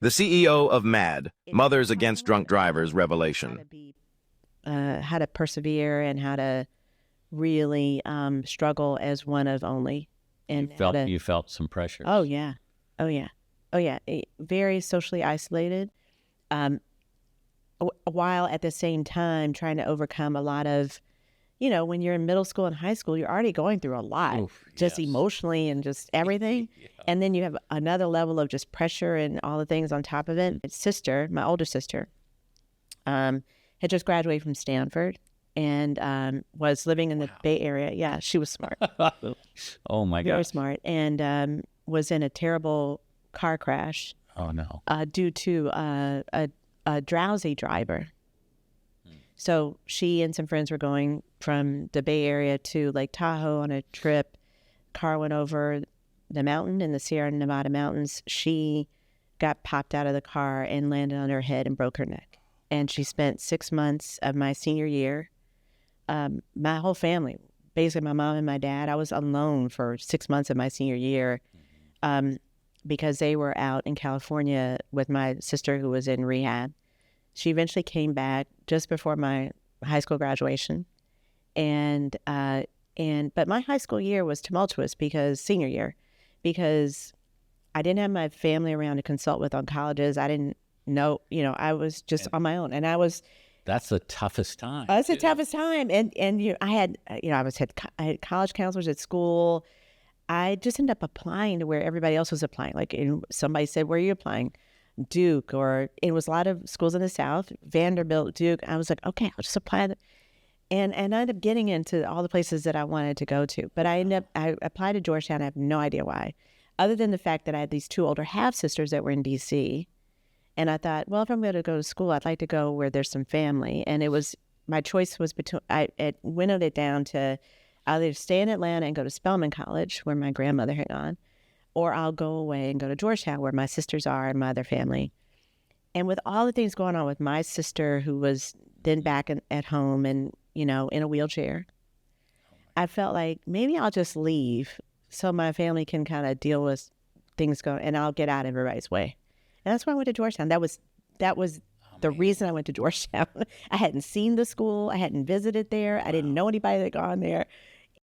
The CEO of MADD, Mothers Against Drunk Drivers How to Revelation. be, how to persevere and how to really struggle as one of only, and how to. You felt some pressures. Oh yeah, oh yeah, oh yeah. Very socially isolated, while at the same time trying to overcome a lot of, when you're in middle school and high school, you're already going through a lot, Oof, just yes. emotionally and just everything. Yeah. And then you have another level of just pressure and all the things on top of it. My sister, my older sister, had just graduated from Stanford and was living in the Bay Area. Yeah, she was smart, Oh my very gosh. smart, and was in a terrible car crash Oh no. due to a drowsy driver. So she and some friends were going from the Bay Area to Lake Tahoe on a trip. Car went over the mountain in the Sierra Nevada mountains. She got popped out of the car and landed on her head and broke her neck. And she spent 6 months of my senior year. My whole family, basically my mom and my dad, I was alone for 6 months of my senior year because they were out in California with my sister who was in rehab. She eventually came back just before my high school graduation, but my high school year was tumultuous senior year, because I didn't have my family around to consult with on colleges. I didn't know, I was just on my own, and That's the toughest time. that's the too. toughest time. And I had, I had college counselors at school. I just ended up applying to where everybody else was applying. Like, somebody said, "Where are you applying?" Duke, or it was a lot of schools in the South, Vanderbilt, Duke. I was like, okay, I'll just apply. And I ended up getting into all the places that I wanted to go to. But I applied to Georgetown. I have no idea why, other than the fact that I had these two older half sisters that were in D.C. And I thought, well, if I'm going to go to school, I'd like to go where there's some family. And my choice was between, it winnowed it down to either stay in Atlanta and go to Spelman College, where my grandmother had gone, or I'll go away and go to Georgetown, where my sisters are and my other family. And with all the things going on with my sister, who was then back at home and, in a wheelchair, I felt like maybe I'll just leave so my family can kind of deal with things going, and I'll get out of everybody's way. And that's why I went to Georgetown. That was the reason I went to Georgetown. I hadn't seen the school. I hadn't visited there. I didn't know anybody that had gone there.